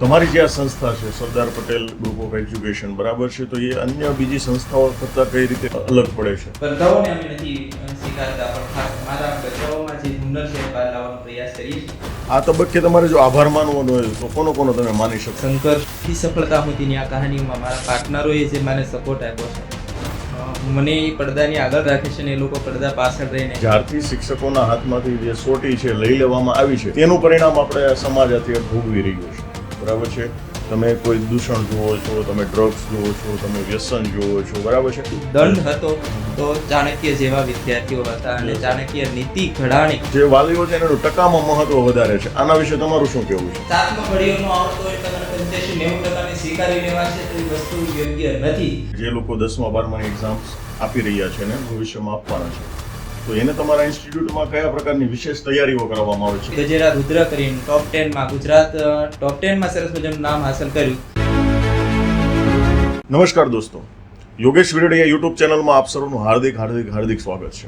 તમારી જે આ સંસ્થા છે સરદાર પટેલ ગ્રુપ ઓફ એજ્યુકેશન બરાબર છે, તો એ અન્ય બીજી સંસ્થાઓ કરતાં કઈ રીતે અલગ પડે છે? સ્પર્ધાઓને અમે નથી સ્વીકારતા, પણ ખાસ અમારા સ્પર્ધાઓમાં જે હુનર છે એ બહાર લાવવાનો પ્રયાસ કરીએ છીએ. આ તબક્કે તમારે જો આભાર માનવાનો હોય તો કોનો કોનો તમે માની શકો? સંઘર્ષથી સફળતા સુધીની આ કહાનીઓમાં મારા પાર્ટનરોએ જે મને સપોર્ટ આપ્યો છે, મને એ પડદાની આગળ રાખે છે ને એ લોકો પડદા પાછળ રહીને. જ્યારથી શિક્ષકોના હાથમાંથી જે સોટી છે લઈ લેવામાં આવી છે તેનું પરિણામ આપણે સમાજ અત્યારે ભોગવી રહ્યો છે, બરાબર છે. તમે કોઈ દૂષણ જુઓ છો, તમે ડ્રગ્સ જુઓ છો, તમે વ્યસન જુઓ છો, બરાબર છે. દંડ હતો તો ચાણક્ય જેવા વિદ્યાર્થીઓ હતા અને ચાણક્ય નીતિ ઘડાણી. જે વાલીઓ છે એનું ટકામાં મહત્વ વધારે છે. આના વિશે તમારું શું કહેવું છે? 7મા ઘડીઓનો આવડતો હોય તમને 85-90% સ્વીકારી લેવા છે તો એ વસ્તુ યોગ્ય નથી. જે લોકો 10મા 12માની એક્ઝામ્સ આપી રહ્યા છે ને ભવિષ્યમાં આપવાના છે, તો એને તમારા ઇન્સ્ટિટ્યૂટમાં કયા પ્રકારની વિશેષ તૈયારીઓ કરવામાં આવે છે? ગજેરા રુદ્ર કરીને ટોપ 10માં ગુજરાત ટોપ 10માં સરસ મજાનું નામ હાંસલ કર્યું. નમસ્કાર દોસ્તો, યોગેશ વિરડિયા યુટ્યુબ ચેનલમાં આપ સૌનું હાર્દિક સ્વાગત છે.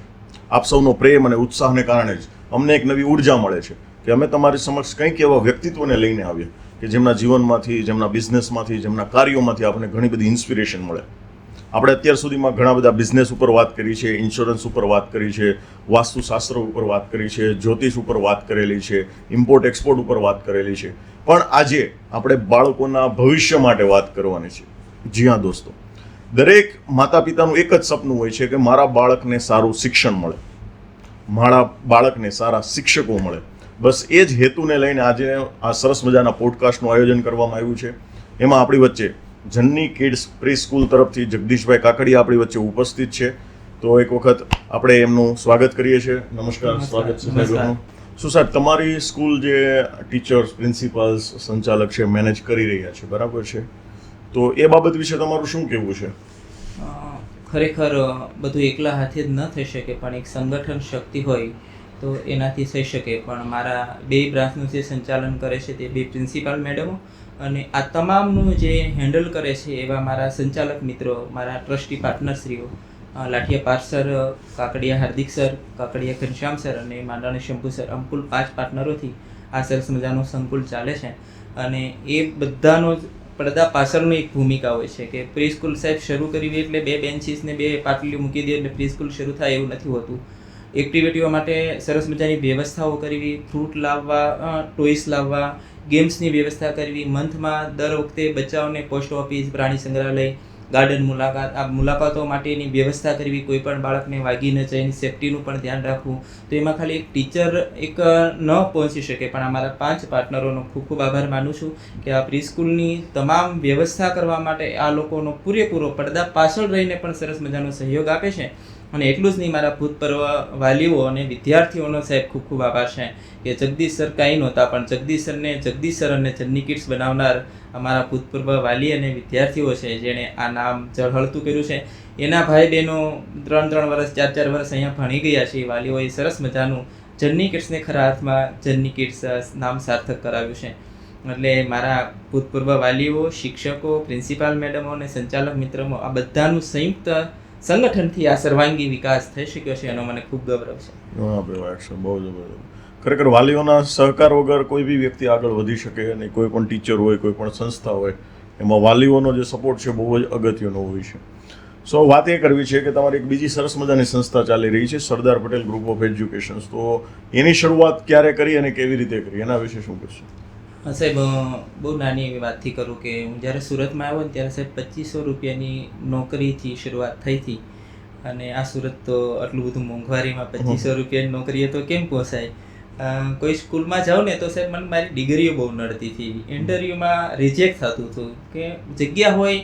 આપ સૌનો પ્રેમ અને ઉત્સાહને કારણે જ અમને એક નવી ઉર્જા મળે છે કે અમે તમારી સમક્ષ કંઈક એવા વ્યક્તિત્વને લઈને આવીએ કે જેમના જીવનમાંથી, જેમના બિઝનેસમાંથી, જેમના કાર્યોમાંથી આપણને ઘણી બધી ઇન્સ્પિરેશન મળે. આપણે અત્યાર સુધીમાં ઘણા બધા બિઝનેસ ઉપર વાત કરી છે, ઇન્સ્યોરન્સ ઉપર વાત કરી છે, વાસ્તુશાસ્ત્ર ઉપર વાત કરી છે, જ્યોતિષ ઉપર વાત કરેલી છે, ઇમ્પોર્ટ એક્સપોર્ટ ઉપર વાત કરેલી છે, પણ આજે આપણે બાળકોના ભવિષ્ય માટે વાત કરવાની છે. જી હા દોસ્તો, દરેક માતા પિતાનું એક જ સપનું હોય છે કે મારા બાળકને સારું શિક્ષણ મળે, મારા બાળકને સારા શિક્ષકો મળે. બસ એ જ હેતુને લઈને આજે આ સરસ મજાના પોડકાસ્ટનું આયોજન કરવામાં આવ્યું છે. એમાં આપણી વચ્ચે જનની કિડ્સ પ્રી સ્કૂલ તરફથી જગદીશભાઈ કાકડિયા આપણી વચ્ચે ઉપસ્થિત છે. તો એક વખત આપણે એમનું સ્વાગત કરીએ છીએ. નમસ્કાર, સ્વાગત છે સાહેબ. શું સાહેબ, તમારી સ્કૂલ જે ટીચર્સ, પ્રિન્સિપાલ્સ, સંચાલક છે મેનેજ કરી રહ્યા છે, બરાબર છે, તો એ બાબત વિશે તમારું શું કહેવું છે? ખરેખર બધું એકલા હાથે જ ન થઈ શકે, પણ એક સંગઠન શક્તિ હોય તો એનાથી થઈ શકે. પણ મારા 2 બ્રાન્ચનું જે સંચાલન કરે છે તે 2 પ્રિન્સિપાલ મેડમો અને આ તમામનું જે હેન્ડલ કરે છે એવા મારા સંચાલક મિત્રો, મારા ટ્રસ્ટી પાર્ટનરશ્રીઓ લાઠિયા પાર્થ સર, કાકડિયા હાર્દિક સર, કાકડિયા ઘનશ્યામ સર અને માંડાણી શંભુ સર, આમ કુલ 5 પાર્ટનરોથી આ સરસ મજાનું સંકુલ ચાલે છે. અને એ બધાનો જ પડદા પાછળની એક ભૂમિકા હોય છે કે પ્રી સ્કૂલ સાહેબ શરૂ કરવી એટલે 2 બેન્ચીસ ને 2 પાટલીઓ મૂકી દે એટલે પ્રી સ્કૂલ શરૂ થાય એવું નથી હોતું. એક્ટિવિટીઓ માટે સરસ મજાની વ્યવસ્થાઓ કરવી, ફ્રૂટ લાવવા, ટોયસ લાવવા, ગેમ્સની વ્યવસ્થા કરવી, મંથમાં દર વખતે બચ્ચાઓને પોસ્ટ ઓફિસ, પ્રાણી સંગ્રહાલય, ગાર્ડન મુલાકાત, આ મુલાકાતો માટેની વ્યવસ્થા કરવી, કોઈ પણ બાળકને વાગી ન જાય એની સેફટીનું પણ ધ્યાન રાખવું. તો એમાં ખાલી એક ટીચર ન પહોંચી શકે, પણ અમારા 5 પાર્ટનરોનો ખૂબ ખૂબ આભાર માનું છું કે આ પ્રી સ્કૂલની તમામ વ્યવસ્થા કરવા માટે આ લોકોનો પૂરેપૂરો પડદા પાછળ રહીને પણ સરસ મજાનો સહયોગ આપે છે. અને એટલું જ નહીં, મારા ભૂતપૂર્વ વાલીઓ અને વિદ્યાર્થીઓનો સાહેબ ખૂબ ખૂબ આભાર છે કે જગદીશ સર કાંઈ નહોતા, પણ જગદીશ સર અને જનની કિડ્સ બનાવનાર અમારા ભૂતપૂર્વ વાલી અને વિદ્યાર્થીઓ છે જેણે આ નામ ઝળહળતું કર્યું છે. એના ભાઈ બહેનો 3 વર્ષ, 4 વર્ષ અહીંયા ભણી ગયા છે. વાલીઓએ સરસ મજાનું જનની કિડ્સને ખરા અર્થમાં જનની કિડ્સ નામ સાર્થક કરાવ્યું છે. એટલે મારા ભૂતપૂર્વ વાલીઓ, શિક્ષકો, પ્રિન્સિપાલ મેડમો અને સંચાલક મિત્રો આ બધાનું સંયુક્ત સંગઠનથી આ સર્વાંગી વિકાસ થઈ શક્યો છે, એનો મને ખૂબ ગૌરવ છે. બહુ જબરદસ્ત. ખરેખર વાલીઓના સહકાર વગર કોઈ બી વ્યક્તિ આગળ વધી શકે નહીં. કોઈ પણ ટીચર હોય, કોઈ પણ સંસ્થા હોય, એમાં વાલીઓનો જે સપોર્ટ છે બહુ જ અગત્યનો હોય છે. સો વાત એ કરવી છે કે તમારી એક બીજી સરસ મજાની સંસ્થા ચાલી રહી છે, સરદાર પટેલ ગ્રુપ ઓફ એજ્યુકેશન. તો એની શરૂઆત ક્યારે કરી અને કેવી રીતે કરી, એના વિશે શું કહેશો? સાહેબ, બહુ નાની એવી વાતથી કરું કે હું જ્યારે સુરતમાં આવ્યો ને ત્યારે સાહેબ 2500 રૂપિયાની નોકરીથી શરૂઆત થઈ હતી. અને આ સુરત તો આટલું બધું મોંઘવારીમાં 2500 રૂપિયાની નોકરીએ તો કેમ પોસાય. કોઈ સ્કૂલમાં જાઉં ને તો સાહેબ મને મારી ડિગ્રીઓ બહુ નડતી હતી. ઇન્ટરવ્યૂમાં રિજેક્ટ થતું હતું કે જગ્યા હોય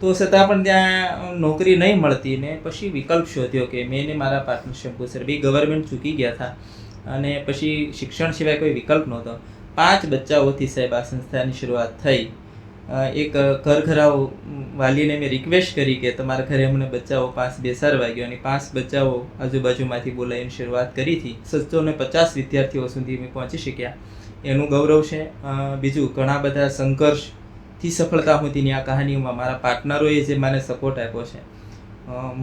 તો છતાં પણ ત્યાં નોકરી નહીં મળતી. ને પછી વિકલ્પ શોધ્યો કે મેં ને મારા પાર્ટનર શંભુ સર 2 ગવર્મેન્ટ ચૂકી ગયા હતા અને પછી શિક્ષણ સિવાય કોઈ વિકલ્પ નહોતો. 5 બચ્ચાઓથી સાહેબ આ સંસ્થાની શરૂઆત થઈ. એક ઘરઘરાઓ વાલીને મેં રિક્વેસ્ટ કરી કે તમારા ઘરે અમને બચ્ચાઓ 5 બેસાડવા ગયો અને 5 બચ્ચાઓ આજુબાજુમાંથી બોલાવીને શરૂઆત કરી હતી. 750 વિદ્યાર્થીઓ સુધી અમે પહોંચી શક્યા, એનું ગૌરવ છે. બીજું, ઘણા બધા સંઘર્ષથી સફળતા સુધીની આ કહાનીઓમાં મારા પાર્ટનરોએ જે મને સપોર્ટ આપ્યો છે,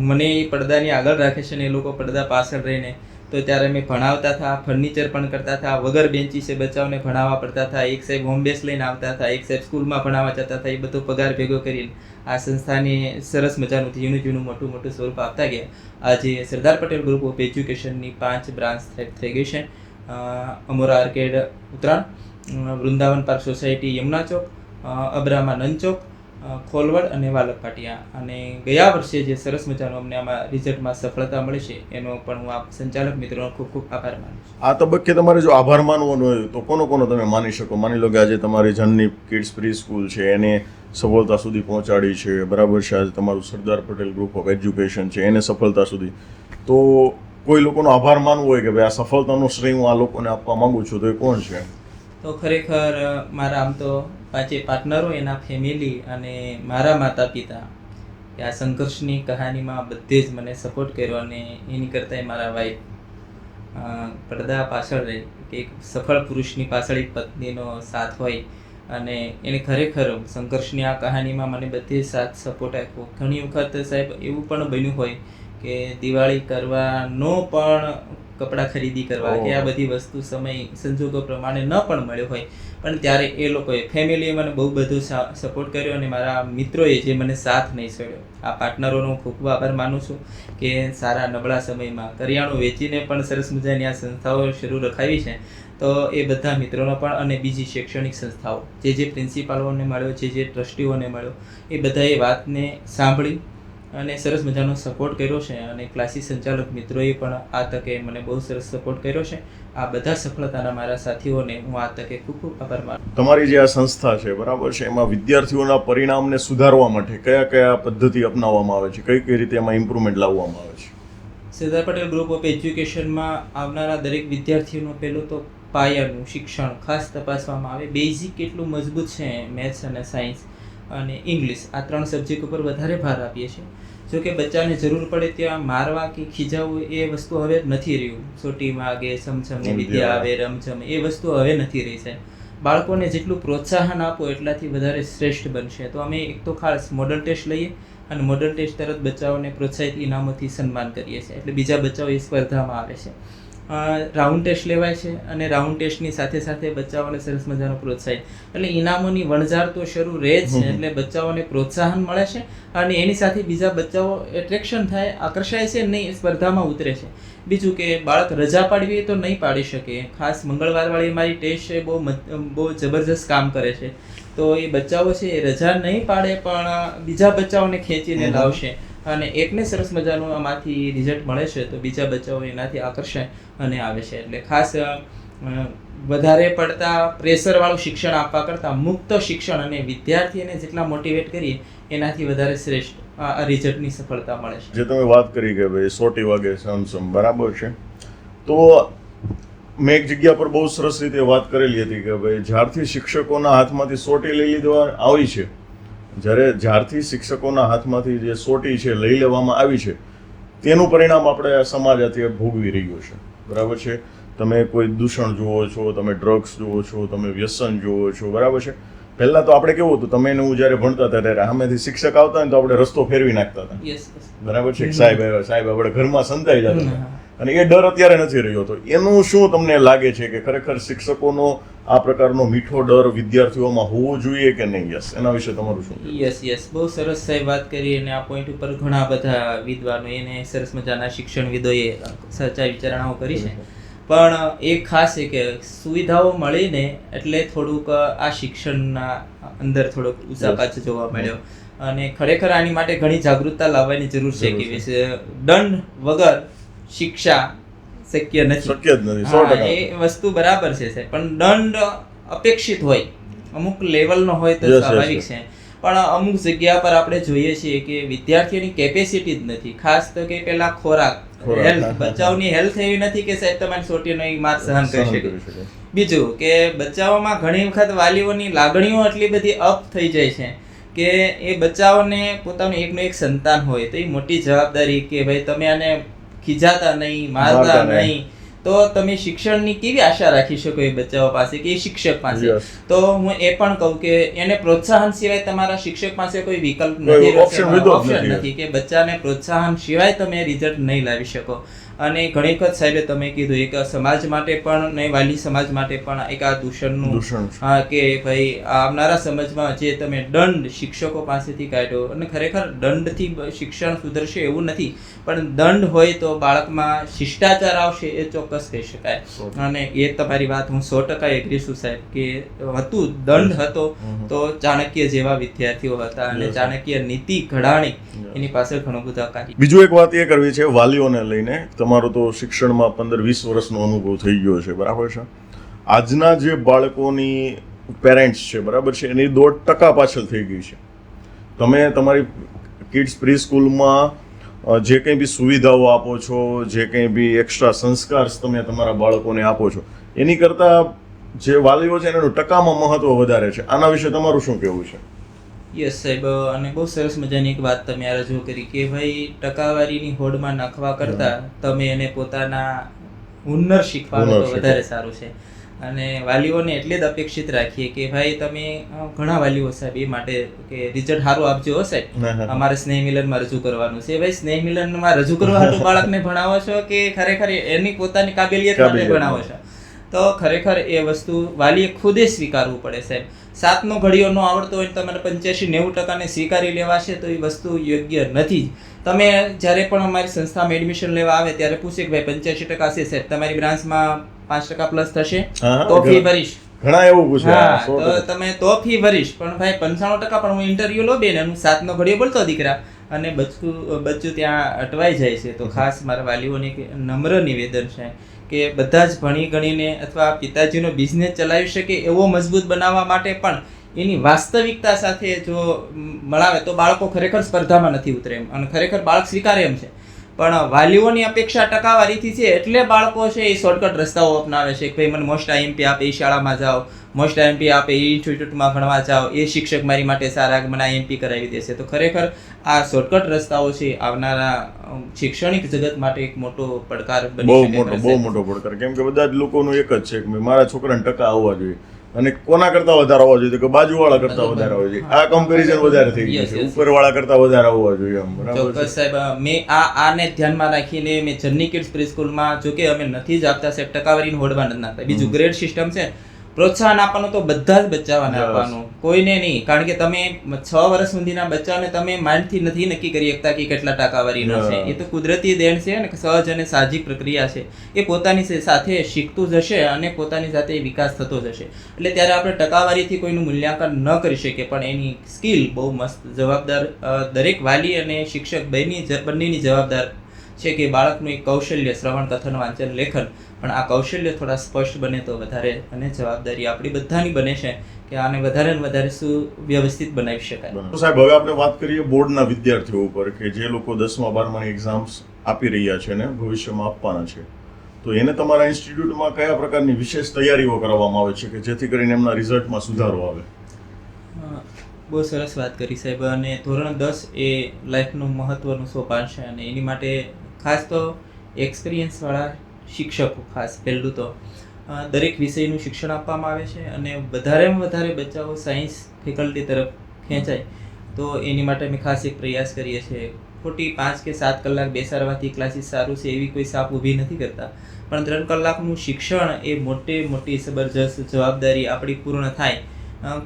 મને એ પડદાની આગળ રાખે છે ને એ લોકો પડદા પાછળ રહીને તો ત્યારે અમે ભણાવતા હતા, ફર્નિચર પણ કરતા હતા, વગર બેન્ચીસે બચ્ચાઓને ભણાવવા પડતા હતા, એક સાહેબ હોમ બેસ લઈને આવતા હતા, એક સાહેબ સ્કૂલમાં ભણાવવા જતા હતા, એ બધો પગાર ભેગો કરીને આ સંસ્થાને સરસ મજાનું ઝીણું મોટું સ્વરૂપ આપતા ગયા. આજે સરદાર પટેલ ગ્રુપ ઓફ એજ્યુકેશનની 5 બ્રાન્ચ થઈ ગઈ છે. Amora arcade Uttarayan, Vrindavan park society Yamuna Chowk, Abrama Nand Chowk, Kholvad અને વાલક પાટિયા. અને ગયા વર્ષે જે સરસ મજાનું અમને આમાં રિઝલ્ટમાં સફળતા મળી છે એનો પણ હું આપ સંચાલક મિત્રોનો ખૂબ ખૂબ આભાર માનું છું. આ તબક્કે તમારે જો આભાર માનવાનો હોય તો કોનો તમે માની શકો? માની લો કે આજે તમારી જનની કિડ્સ પ્રી સ્કૂલ છે એને સફળતા સુધી પહોંચાડી છે, બરાબર છે, આજે તમારું સરદાર પટેલ ગ્રુપ ઓફ એજ્યુકેશન છે એને સફળતા સુધી, તો કોઈ લોકોનો આભાર માનવો હોય કે ભાઈ આ સફળતાનો શ્રેય હું આ લોકોને આપવા માંગુ છું, તો એ કોણ છે? તો ખરેખર મારા આમ તો 5 પાર્ટનરો, એના ફેમિલી અને મારા માતા પિતા કે આ સંઘર્ષની કહાનીમાં બધે જ મને સપોર્ટ કર્યો. અને એની કરતાંય મારા વાઈફ પડદા પાછળ રહી કે એક સફળ પુરુષની પાછળ એક પત્નીનો સાથ હોય અને એને ખરેખર સંઘર્ષની આ કહાનીમાં મને બધે સાથ સપોર્ટ આપ્યો. ઘણી વખત સાહેબ એવું પણ બન્યું હોય કે દિવાળી કરવાનો પણ કપડાં ખરીદી કરવા કે આ બધી વસ્તુ સમય સંજોગો પ્રમાણે ન પણ મળ્યો હોય, પણ ત્યારે એ લોકોએ ફેમિલીએ મને બહુ બધું સપોર્ટ કર્યો અને મારા મિત્રોએ જે મને સાથ નહીં છોડ્યો. આ પાર્ટનરોનો ખૂબ ખૂબ આભાર માનું છું કે સારા નબળા સમયમાં કરિયાણું વેચીને પણ સરસ મજાની આ સંસ્થાઓ શરૂ રખાવી છે. તો એ બધા મિત્રોનો પણ અને બીજી શૈક્ષણિક સંસ્થાઓ જે પ્રિન્સિપાલોને મળ્યો, જે ટ્રસ્ટીઓને મળ્યો, એ બધાએ વાતને સાંભળી અને સરસ મજાનો સપોર્ટ કર્યો છે. અને ક્લાસી સંચાલક મિત્રોએ પણ આ તકે મને બહુ સરસ સપોર્ટ કર્યો છે. આ બધા સફળતાના મારા સાથીઓને હું આ તકે ખૂબ ખૂબ આભાર માનું. તમારી જે આ સંસ્થા છે, બરાબર છે, એમાં વિદ્યાર્થીઓના પરિણામને સુધારવા માટે કયા પદ્ધતિ અપનાવવામાં આવે છે, કઈ રીતે એમાં ઇમ્પ્રુવમેન્ટ લાવવામાં આવે છે? સરદાર પટેલ ગ્રુપ ઓફ એજ્યુકેશનમાં આવનારા દરેક વિદ્યાર્થીઓનું પહેલું તો પાયાનું શિક્ષણ ખાસ તપાસવામાં આવે. બેઝિક કેટલું મજબૂત છે, મેથ્સ અને સાયન્સ અને ઇંગ્લિશ, આ 3 સબ્જેક્ટ ઉપર વધારે ભાર આપીએ છીએ. જો કે બચ્ચાને જરૂર પડે ત્યાં મારવા કે ખીજાવવું એ વસ્તુ હવે નથી રહ્યું. સોટી વાગે, સમછમ વિદ્યા આવે, રમઝમ, એ વસ્તુ હવે નથી રહી છે. બાળકોને જેટલું પ્રોત્સાહન આપો એટલાથી વધારે શ્રેષ્ઠ બનશે. તો અમે એક તો ખાસ મોડલ ટેસ્ટ લઈએ અને મોડલ ટેસ્ટ તરત બચ્ચાઓને પ્રોત્સાહિત ઇનામોથી સન્માન કરીએ છીએ, એટલે બીજા બચ્ચાઓ એ સ્પર્ધામાં આવે છે. રાઉન્ડ ટેસ્ટ લેવાય છે અને રાઉન્ડ ટેસ્ટની સાથે બચ્ચાઓને સરસ મજાનો પ્રોત્સાહિત, એટલે ઇનામોની વણઝાર તો શરૂ રહે જ છે. એટલે બચ્ચાઓને પ્રોત્સાહન મળે છે અને એની સાથે બીજા બચ્ચાઓ એટ્રેક્શન થાય, આકર્ષાય છે, નહીં સ્પર્ધામાં ઉતરે છે. બીજું કે બાળક રજા પાડવી તો નહીં પાડી શકે. ખાસ મંગળવારવાળી મારી ટેસ્ટ છે, બહુ જબરજસ્ત કામ કરે છે. તો એ બચ્ચાઓ છે એ રજા નહીં પાડે પણ બીજા બચ્ચાઓને ખેંચીને લાવશે અને એકને સરસ મજાનું આમાંથી રિઝલ્ટ મળે છે તો બીજા બચ્ચાઓ એનાથી આકર્ષાય અને આવે છે. એટલે ખાસ વધારે પડતા પ્રેશરવાળું શિક્ષણ આપવા કરતાં મુક્ત શિક્ષણ અને વિદ્યાર્થીને જેટલા મોટિવેટ કરીએ એનાથી વધારે શ્રેષ્ઠ આ રિઝલ્ટની સફળતા મળે છે. જે તમે વાત કરી કે ભાઈ સોટી વાગે સમસમ, બરાબર છે, તો મેં એક જગ્યા પર બહુ સરસ રીતે વાત કરેલી હતી કે ભાઈ જ્યારથી શિક્ષકોના હાથમાંથી સોટી લઈ લીધવા આવી છે, જ્યારથી શિક્ષકોના હાથમાંથી જે સોટી છે લઈ લેવામાં આવી છે, તેનું પરિણામ આપણે સમાજ અત્યારે ભોગવી રહ્યો છે, બરાબર છે. તમે કોઈ દૂષણ જુઓ છો, તમે ડ્રગ્સ જુઓ છો, તમે વ્યસન જુઓ છો, બરાબર છે. પહેલા તો આપણે કેવું હતું, તમે હું જ્યારે ભણતા હતા ત્યારે સામેથી શિક્ષક આવતા ને તો આપણે રસ્તો ફેરવી નાખતા હતા, બરાબર છે. સાહેબ આપણે ઘરમાં સંતાઈ જતા હતા અને એ ડર અત્યારે નથી રહ્યો. તો એનું શું તમને લાગે છે કે ખરેખર શિક્ષકોનો આ પ્રકારનો મીઠો ડર વિદ્યાર્થીઓમાં હોવો જોઈએ કે નહીં? યસ, એના વિશે તમારું શું? યસ, બહુ સરસ સાહેબ વાત કરી અને આ પોઈન્ટ ઉપર ઘણા બધા વિદ્વાનો એને સરસ મજાના શિક્ષણવિદોએ સચ્ચાઈ વિચારણાઓ કરી છે. પણ એક ખાસ છે કે સુવિધાઓ મળીને એટલે થોડુંક આ શિક્ષણના અંદર થોડોક ઉચાપાચ જોવા મળ્યો અને ખરેખર આની માટે ઘણી જાગૃતતા લાવવાની જરૂર છે કે દંડ વગર શિક્ષા શક્ય નથી. એ વસ્તુ બરાબર છે પણ દંડ અપેક્ષિત હોય, અમુક લેવલનો હોય તો સ્વાભાવિક છે. પણ અમુક જગ્યા પર આપણે જોઈએ છીએ કે વિદ્યાર્થીઓની કેપેસિટી જ નથી. ખાસ તો કે પેલા ખોરાક, હેલ્થ, બચ્ચાઓની હેલ્થ એવી નથી કે સાહેબ તમારી સોટીનો માર સહન કરી શકે. બીજું કે બચ્ચાઓમાં ઘણી વખત વાલીઓની લાગણીઓ એટલી બધી અપ થઈ જાય છે કે એ બચ્ચાઓને પોતાનું એકનું એક સંતાન હોય તો એ મોટી જવાબદારી કે ભાઈ તમે આને ખીજાતા નહીં, મારતા નહીં, તો તમે શિક્ષણની કેવી આશા રાખી શકો એ બચ્ચાઓ પાસે કે એ શિક્ષક પાસે? તો હું એ પણ કહું કે એને પ્રોત્સાહન સિવાય તમારા શિક્ષક પાસે કોઈ વિકલ્પ નથી, ઓપ્શન નથી કે બચ્ચાને પ્રોત્સાહન સિવાય તમે રિઝલ્ટ નહીં લાવી શકો. અને ઘણી વખત સાહેબે તમે કીધું એક સમાજ માટે પણ ને વાલી સમાજ માટે પણ એક આ દૂષણનું દૂષણ છે. હા કે ભાઈ આવનારા સમજમાં જે તમે દંડ શિક્ષકો પાસેથી કાઢ્યો અને ખરેખર દંડથી શિક્ષણ સુધરશે એવું નથી, પણ દંડ હોય તો બાળકમાં શિષ્ટાચાર આવશે એ ચોક્કસ કહી શકાય. અને એ તમારી વાત હું 100% એગ્રી છું સાહેબ કે હતું દંડ હતો તો ચાણક્ય જેવા વિદ્યાર્થીઓ હતા અને ચાણક્ય નીતિ ઘડાણી એની પાછળ ઘણું બધા કાર્ય. બીજું એક વાત એ કરવી છે વાલીઓને લઈને, તમારો તો શિક્ષણમાં 15-20 વર્ષનો અનુભવ થઈ ગયો છે, બરાબર છે. આજના જે બાળકોની પેરેન્ટ્સ છે, બરાબર છે, એની 1.5% પાછળ થઈ ગઈ છે. તમે તમારી કિડ્સ પ્રી સ્કૂલમાં જે કંઈ બી સુવિધાઓ આપો છો, જે કંઈ બી એક્સ્ટ્રા સંસ્કાર તમે તમારા બાળકોને આપો છો, એની કરતાં જે વાલીઓ છે એનું ટકામાં મહત્વ વધારે છે. આના વિશે તમારું શું કહેવું છે? યસ સાહેબ, અને બહુ સરસ મજાની એક વાત તમે આ રજૂ કરી કે ભાઈ ટકાવારીની હોડમાં નાખવા કરતા તમે એને પોતાના હુનર શીખવાડો તો વધારે સારું છે. અને વાલીઓને એટલે જ અપેક્ષિત રાખીએ કે ભાઈ તમે ઘણા વાલીઓ સાહેબ એ માટે કે રિઝલ્ટ સારું આપજો હો સાહેબ, અમારે સ્નેહ મિલનમાં રજૂ કરવાનું છે. ભાઈ સ્નેહ મિલનમાં રજૂ કરવા હાટુ બાળકને ભણાવો છો કે ખરેખર એની પોતાની કાબેલિયત માટે ભણાવો છો? તો ખરેખર એ વસ્તુ વાલીએ ખુદે સ્વીકારવું પડે સાહેબ. 7નો ઘડીઓ ન આવડતો હોય તમારે 85-90% સ્વીકારી લેવાશે તો એ વસ્તુ યોગ્ય નથી. તમે જ્યારે પણ અમારી સંસ્થામાં એડમિશન લેવા આવે ત્યારે પૂછે કે ભાઈ 85% છે સાહેબ, તમારી બ્રાન્ચમાં 5% પ્લસ થશે તો ફી ભરીશ. ઘણા એવું પૂછે. હા, તો તમે તો ફી ભરીશ, પણ ભાઈ 95% પણ હું ઇન્ટરવ્યુ લો બેન એનું 7નો ઘડીઓ બોલતો દીકરા અને બચ્ચું ત્યાં અટવાઈ જાય છે. તો ખાસ મારા વાલીઓને એક નમ્ર નિવેદન છે કે બધા જ ભણી ગણીને અથવા પિતાજીનો બિઝનેસ ચલાવી શકે એવો મજબૂત બનાવવા માટે પણ એની વાસ્તવિકતા સાથે જો મળાવે તો બાળકો ખરેખર સ્પર્ધામાં નથી ઉતરે એમ, અને ખરેખર બાળક સ્વીકારે એમ છે. પણ વાલીઓની અપેક્ષા ટકાવારીથી છે એટલે બાળકો છે એ શોર્ટકટ રસ્તાઓ અપનાવે છે કે ભાઈ મને મોસ્ટ આઈએમપી આપે એ શાળામાં જાઓ, મોસ્ટ આઈએમપી આપે એ ઇન્સ્ટિટ્યૂટમાં ભણવા જાઓ, એ શિક્ષક મારી માટે સારા મને આઈએમપી કરાવી દેશે. તો ખરેખર આ શોર્ટકટ રસ્તાઓ છે આવનારા શૈક્ષણિક જગત માટે એક મોટો પડકાર બની શકે. બહુ મોટો પડકાર, કેમ કે બધા જ લોકોનું એક જ છે કે મારા છોકરાને ટકા આવવા જોઈએ, અને કોના કરતા વધારે આવવા જોઈએ? કે બાજુવાળા કરતા વધારે આવવા જોઈએ. આ કમ્પેરિઝન વધારે થઈ ગયું છે, ઉપરવાળા કરતા વધારે આવવા જોઈએ. ચોક્કસ સાહેબ, મેં આને ધ્યાનમાં રાખીને મેં જર્ની કિડ્સ પ્રીસ્કૂલમાં, જો કે અમે નથી જ આપતા સાહેબ ટકાવારીની હોડમાં નથી નાખતા. બીજું ગ્રેડ સિસ્ટમ છે, પ્રોત્સાહન આપવાનું તો બધા જ બચ્ચાઓને આપવાનું, કોઈને નહીં. કારણ કે તમે 6 વર્ષ સુધીના બચ્ચાને તમે માઇન્ડથી નથી નક્કી કરી શકતા કે કેટલા ટકાવારીનો છે. એ તો કુદરતી દેણ છે અને સહજ અને સાહજિક પ્રક્રિયા છે. એ પોતાની સાથે શીખતું જશે અને પોતાની સાથે વિકાસ થતો જશે. એટલે ત્યારે આપણે ટકાવારીથી કોઈનું મૂલ્યાંકન ન કરી શકીએ, પણ એની સ્કિલ બહુ મસ્ત. જવાબદાર દરેક વાલી અને શિક્ષક બંનેની જવાબદાર છે કે બાળકનું એક કૌશલ્ય શ્રવણ, કથન, વાંચન, લેખન, પણ આ કૌશલ્ય થોડા સ્પષ્ટ બને તો વધારે, અને જવાબદારી આપણી બધાની બને છે કે આને વધારે ને વધારે સુવ્યવસ્થિત બનાવી શકાય. સાહેબ, હવે આપણે વાત કરીએ બોર્ડના વિદ્યાર્થીઓ ઉપર કે જે લોકો 10મા 12માની એક્ઝામ્સ આપી રહ્યા છે ને ભવિષ્યમાં આપવાના છે, તો એને તમારા ઇન્સ્ટિટ્યૂટમાં કયા પ્રકારની વિશેષ તૈયારીઓ કરવામાં આવે છે કે જેથી કરીને એમના રિઝલ્ટમાં સુધારો આવે? બહુ સરસ વાત કરી સાહેબ. અને ધોરણ 10 એ લાઈફનું મહત્વનું સોપાન છે અને એની માટે ખાસ તો એક્સપિરિયન્સવાળા શિક્ષકો, ખાસ પહેલું તો દરેક વિષયનું શિક્ષણ આપવામાં આવે છે અને વધારેમાં વધારે બચ્ચાઓ સાયન્સ ફેકલ્ટી તરફ ખેંચાય તો એની માટે અમે ખાસ એક પ્રયાસ કરીએ છીએ. ખોટી 5 કે 7 કલાક બેસાડવાથી ક્લાસીસ સારું છે એવી કોઈ સાપ ઊભી નથી કરતા, પણ 3 કલાકનું શિક્ષણ એ મોટી જબરજસ્ત જવાબદારી આપણી પૂર્ણ થાય.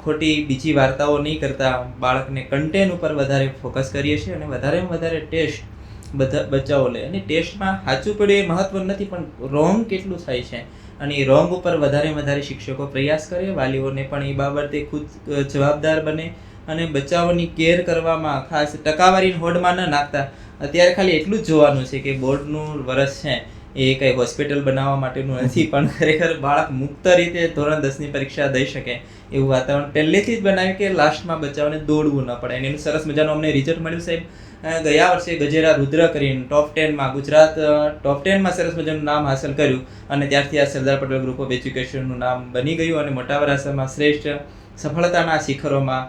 ખોટી બીજી વાર્તાઓ નહીં કરતા બાળકને કન્ટેન્ટ ઉપર વધારે ફોકસ કરીએ છીએ અને વધારેમાં વધારે ટેસ્ટ બધા બચ્ચાઓ લે. અને ટેસ્ટમાં સાચું પડે એ મહત્વ નથી, પણ રોંગ કેટલું થાય છે અને એ રોંગ ઉપર વધારે શિક્ષકો પ્રયાસ કરે. વાલીઓને પણ એ બાબતે ખુદ જવાબદાર બને અને બચ્ચાઓની કેર કરવામાં ખાસ ટકાવારીની હોડમાં ન નાખતા. અત્યારે ખાલી એટલું જ જોવાનું છે કે બોર્ડનું વર્ષ છે એ કંઈ હોસ્પિટલ બનાવવા માટેનું નથી, પણ ખરેખર બાળક મુક્ત રીતે ધોરણ 10ની પરીક્ષા દઈ શકે એવું વાતાવરણ પહેલેથી જ બનાવ્યું કે લાસ્ટમાં બચ્ચાઓને દોડવું ન પડે. અને એનું સરસ મજાનું અમને રિઝલ્ટ મળ્યું સાહેબ. ગયા વર્ષે ગજેરા રુદ્ર કરીને ટોપ 10માં, ગુજરાત ટોપ 10માં સરસ મજાનું નામ હાંસલ કર્યું અને ત્યારથી આ સરદાર પટેલ ગ્રુપ ઓફ એજ્યુકેશનનું નામ બની ગયું અને મોટા વરાછામાં શ્રેષ્ઠ સફળતાના શિખરોમાં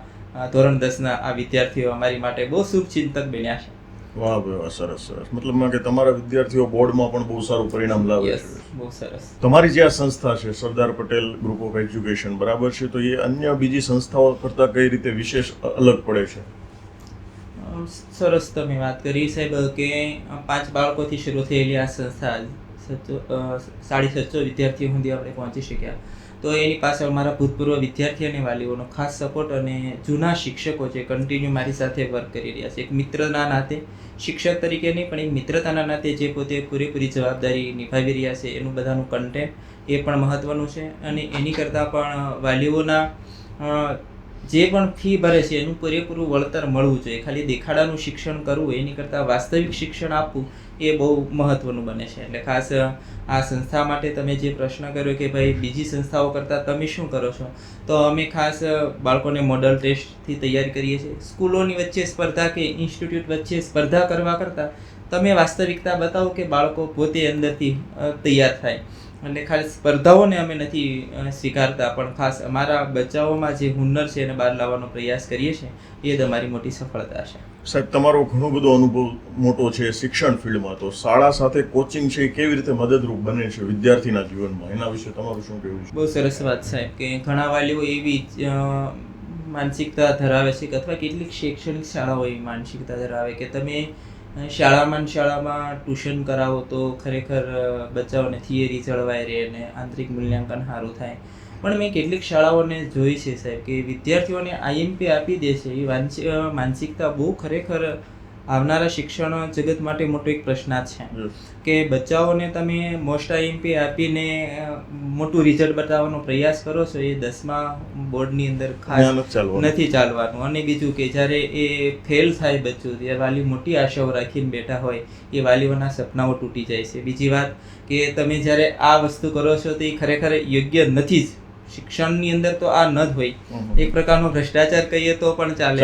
ધોરણ 10ના આ વિદ્યાર્થીઓ અમારી માટે બહુ શુભચિંતક બન્યા છે. વાહ ભાઈ વાહ, સરસ સરસ. મતલબમાં કે તમારા વિદ્યાર્થીઓ બોર્ડમાં પણ બહુ સારું પરિણામ લાવે છે. બહુ સરસ. તમારી જે આ સંસ્થા છે સરદાર પટેલ ગ્રુપ ઓફ એજ્યુકેશન, બરાબર છે, તો એ અન્ય બીજી સંસ્થાઓ કરતાં કઈ રીતે વિશેષ અલગ પડે છે? સરસ તમે વાત કરી સાહેબ કે 5 બાળકોથી શરૂ થયેલી આ સંસ્થા 750 વિદ્યાર્થીઓ સુધી આપણે પહોંચી શક્યા. તો એની પાછળ મારા ભૂતપૂર્વ વિદ્યાર્થી અને વાલીઓનો ખાસ સપોર્ટ અને જૂના શિક્ષકો જે કન્ટિન્યુ મારી સાથે વર્ક કરી રહ્યા છે. એક મિત્રના નાતે, શિક્ષક તરીકે નહીં પણ એક મિત્રતાના નાતે જે પોતે પૂરેપૂરી જવાબદારી નિભાવી રહ્યા છે એનું બધાનું કન્ટેન્ટ એ પણ મહત્ત્વનું છે. અને એની કરતાં પણ વાલીઓના જે પણ ફી ભરે છે એનું પૂરેપૂરું વળતર મળવું જોઈએ. ખાલી દેખાડાનું શિક્ષણ કરવું એની કરતાં વાસ્તવિક શિક્ષણ આપવું એ બહુ મહત્ત્વનું બને છે. એટલે ખાસ આ સંસ્થા માટે તમે જે પ્રશ્ન કર્યો કે ભાઈ બીજી સંસ્થાઓ કરતાં તમે શું કરો છો, તો અમે ખાસ બાળકોને મોડલ ટેસ્ટથી તૈયાર કરીએ છીએ. સ્કૂલોની વચ્ચે સ્પર્ધા કે ઇન્સ્ટિટ્યૂટ વચ્ચે સ્પર્ધા કરવા કરતાં તમે વાસ્તવિકતા બતાવો કે બાળકો પોતે અંદરથી તૈયાર થાય. એટલે ખાલી સ્પર્ધાઓને અમે નથી સ્વીકારતા, પણ ખાસ અમારા બચ્ચાઓમાં જે હુનર છે એને બહાર લાવવાનો પ્રયાસ કરીએ છીએ. એ જ અમારી મોટી સફળતા છે. સાહેબ, તમારો ઘણો બધો અનુભવ મોટો છે શિક્ષણ ફિલ્ડમાં, તો શાળા સાથે કોચિંગ છે એ કેવી રીતે મદદરૂપ બને છે વિદ્યાર્થીના જીવનમાં, એના વિશે તમારું શું કહેવું છે? બહુ સરસ વાત સાહેબ કે ઘણા વાલીઓ એવી માનસિકતા ધરાવે છે કે અથવા કેટલીક શૈક્ષણિક શાળાઓ એવી માનસિકતા ધરાવે કે તમે શાળામાં ટ્યુશન કરાવો તો ખરેખર બચ્ચાઓને થિયરી જળવાઈ રહે અને આંતરિક મૂલ્યાંકન સારું થાય. પણ મેં કેટલીક શાળાઓને જોઈ છે સાહેબ કે વિદ્યાર્થીઓને આઈએમપી આપી દે છે. એ માનસિકતા બહુ ખરેખર આવનારા શિક્ષણ જગત માટે મોટો એક પ્રશ્નાર્થ છે કે બચ્ચાઓને તમે મોસ્ટ આઈએમપી આપીને મોટું રિઝલ્ટ બતાવવાનો પ્રયાસ કરો છો, એ 10મા બોર્ડની અંદર ખાસ નથી ચાલવાનું. અને બીજું કે જ્યારે એ ફેલ થાય બચ્ચું, ત્યારે વાલી મોટી આશાઓ રાખીને બેઠા હોય, એ વાલીઓના સપનાઓ તૂટી જાય છે. બીજી વાત કે તમે જ્યારે આ વસ્તુ કરો છો તો એ ખરેખર યોગ્ય નથી જ. શિક્ષણની અંદર તો આ ન જ હોય. એક પ્રકારનો ભ્રષ્ટાચાર કહીએ તો પણ ચાલે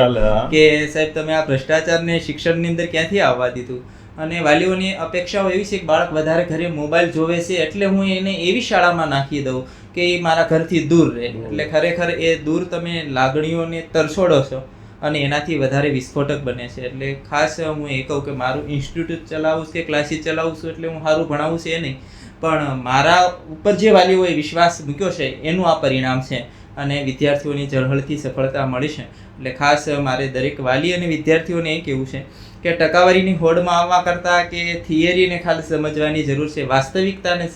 કે સાહેબ તમે આ ભ્રષ્ટાચારને શિક્ષણની અંદર ક્યાંથી આવવા દીધું. અને વાલીઓની અપેક્ષાઓ એવી છે કે બાળક વધારે ઘરે મોબાઈલ જોવે છે એટલે હું એને એવી શાળામાં નાખી દઉં કે એ મારા ઘરથી દૂર રહે. એટલે ખરેખર એ દૂર તમે લાગણીઓને તરછોડો છો અને એનાથી વધારે વિસ્ફોટક બને છે. એટલે ખાસ હું એ કહું કે મારું ઇન્સ્ટિટ્યૂટ ચલાવું કે ક્લાસીસ ચલાવું છું એટલે હું સારું ભણાવું છે એ નહીં, પણ મારા ઉપર જે વાલીઓએ વિશ્વાસ મૂક્યો છે એનું આ પરિણામ છે અને વિદ્યાર્થીઓની ઝળહળતી સફળતા મળી છે. એટલે ખાસ મારે દરેક વાલી અને વિદ્યાર્થીઓને એ કહેવું છે કે ટકાવારીની હોડમાં આવવા કરતાં કે થિયરીને ખાલી સમજવાની જરૂર છે, વાસ્તવિકતાને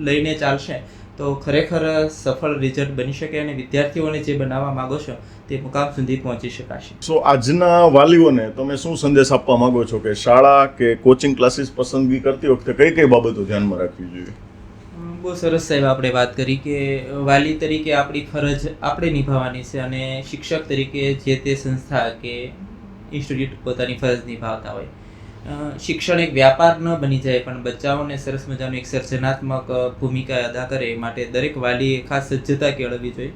લઈને ચાલશે તો ખરેખર સફળ રિઝલ્ટ બની શકે અને વિદ્યાર્થીઓને જે બનાવવા માગો છો તે મુકામ સુધી પહોંચી શકાશે. સો આજના વાલીઓને તમે શું સંદેશ આપવા માંગો છો કે શાળા કે કોચિંગ ક્લાસીસ પસંદગી કરતી વખતે કઈ કઈ બાબતો ધ્યાનમાં રાખવી જોઈએ? બહુ સરસ સાહેબ આપણે વાત કરી કે વાલી તરીકે આપણી ફરજ આપણે નિભાવવાની છે અને શિક્ષક તરીકે જે તે સંસ્થા કે ઇન્સ્ટિટ્યૂટ પોતાની ફરજ નિભાવતા હોય. શિક્ષણ એક વ્યાપાર ન બની જાય પણ બચ્ચાઓને સરસ મજાનું એક સર્જનાત્મક ભૂમિકા અદા કરે એ માટે દરેક વાલીએ ખાસ સજ્જતા કેળવવી જોઈએ.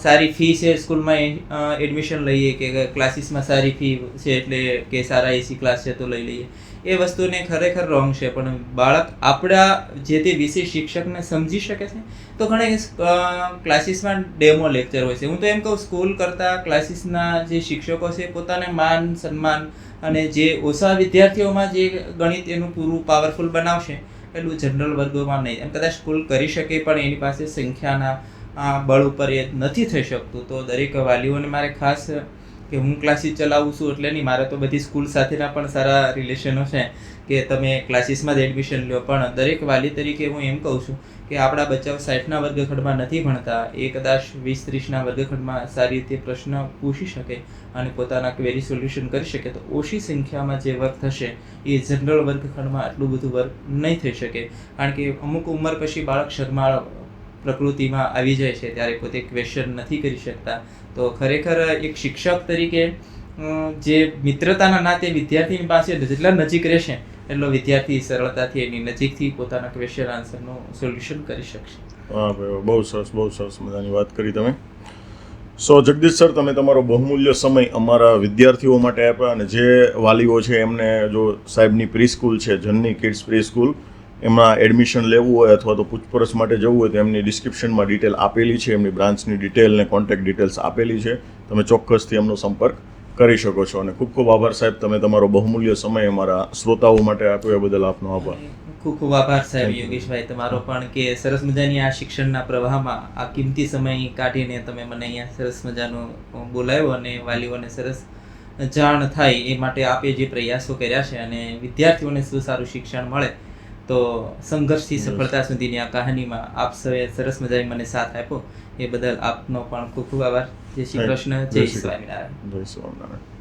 સારી ફી છે સ્કૂલમાં એડમિશન લઈએ કે ક્લાસીસમાં સારી ફી છે એટલે કે સારા એસી ક્લાસ છે તો લઈ લઈએ, એ વસ્તુને ખરેખર રોંગ છે. પણ બાળક આપણા જે તે વિષય શિક્ષકને સમજી શકે છે તો ઘણા ક્લાસીસમાં ડેમો લેક્ચર હોય છે. હું તો એમ કહું સ્કૂલ કરતાં ક્લાસીસના જે શિક્ષકો છે પોતાને માન સન્માન અને જે ઓછા વિદ્યાર્થીઓમાં જે ગણિત એનું પૂરું પાવરફુલ બનાવશે એટલું જનરલ વર્ગોમાં નહીં. એમ કદાચ સ્કૂલ કરી શકે પણ એની પાસે સંખ્યાના બળ ઉપર એ નથી થઈ શકતું. તો દરેક વાલીઓને મારે ખાસ કે હું ક્લાસીસ ચલાવું છું એટલે નહીં, મારે તો બધી સ્કૂલ સાથેના પણ સારા રિલેશનો છે કે તમે ક્લાસીસમાં જ એડમિશન લો. પણ દરેક વાલી તરીકે હું એમ કહું છું કે આપણા બચ્ચાઓ 60ના વર્ગખંડમાં નથી ભણતા, એ કદાચ 20-30ના વર્ગખંડમાં સારી રીતે પ્રશ્ન પૂછી શકે અને પોતાના ક્વેરી સોલ્યુશન કરી શકે તો ઓછી સંખ્યામાં જે વર્ક થશે એ જનરલ વર્ગખંડમાં આટલું બધું વર્ક નહીં થઈ શકે. કારણ કે અમુક ઉંમર પછી બાળક શરમાળ પ્રકૃતિમાં આવી જાય છે ત્યારે પોતે ક્વેશ્ચન નથી કરી શકતા. તો ખરેખર એક શિક્ષક તરીકે જે મિત્રતાના નાતે વિદ્યાર્થીની પાસે જેટલા નજીક રહેશે એટલો વિદ્યાર્થી સરળતાથી એની નજીકથી પોતાના ક્વેશ્ચન આન્સરનું સોલ્યુશન કરી શકશે. હા ભાઈ, બહુ સરસ મજાની વાત કરી તમે. સો જગદીશ સર, તમે તમારો બહુમૂલ્ય સમય અમારા વિદ્યાર્થીઓ માટે આપ્યા અને જે વાલીઓ છે એમને જો સાહેબની પ્રી સ્કૂલ છે જનની કિડ્સ પ્રી સ્કૂલ એમાં એડમિશન લેવું હોય અથવા તો પૂછપરછ માટે જવું હોય તો એમની ડિસ્ક્રિપ્શનમાં ડિટેલ આપેલી છે, એમની બ્રાન્ચની ડિટેલ ને કોન્ટેક્ટ ડિટેલ્સ આપેલી છે, તમે ચોક્કસથી એમનો સંપર્ક કરી શકો છો. અને ખૂબ ખૂબ આભાર સાહેબ, તમે તમારો બહુમૂલ્ય સમય અમારા શ્રોતાઓ માટે આપ્યો એ બદલ આપનો આભાર. ખૂબ ખૂબ આભાર સાહેબ યોગેશભાઈ તમારો પણ કે સરસ મજાની આ શિક્ષણના પ્રવાહમાં આ કિંમતી સમય કાઢીને તમે મને અહીંયા સરસ મજાનું બોલાવ્યો અને વાલીઓને સરસ જાણ થાય એ માટે આપે જે પ્રયાસો કર્યા છે અને વિદ્યાર્થીઓને શું સારું શિક્ષણ મળે તો સંઘર્ષથી સફળતા સુધીની આ કહાનીમાં આપ સૌએ સરસ મજાની મને સાથ આપ્યો એ બદલ આપનો પણ ખૂબ ખૂબ આભાર. જય શ્રી કૃષ્ણ, જય સ્વામિનારાયણ. જય સ્વામિનારાયણ.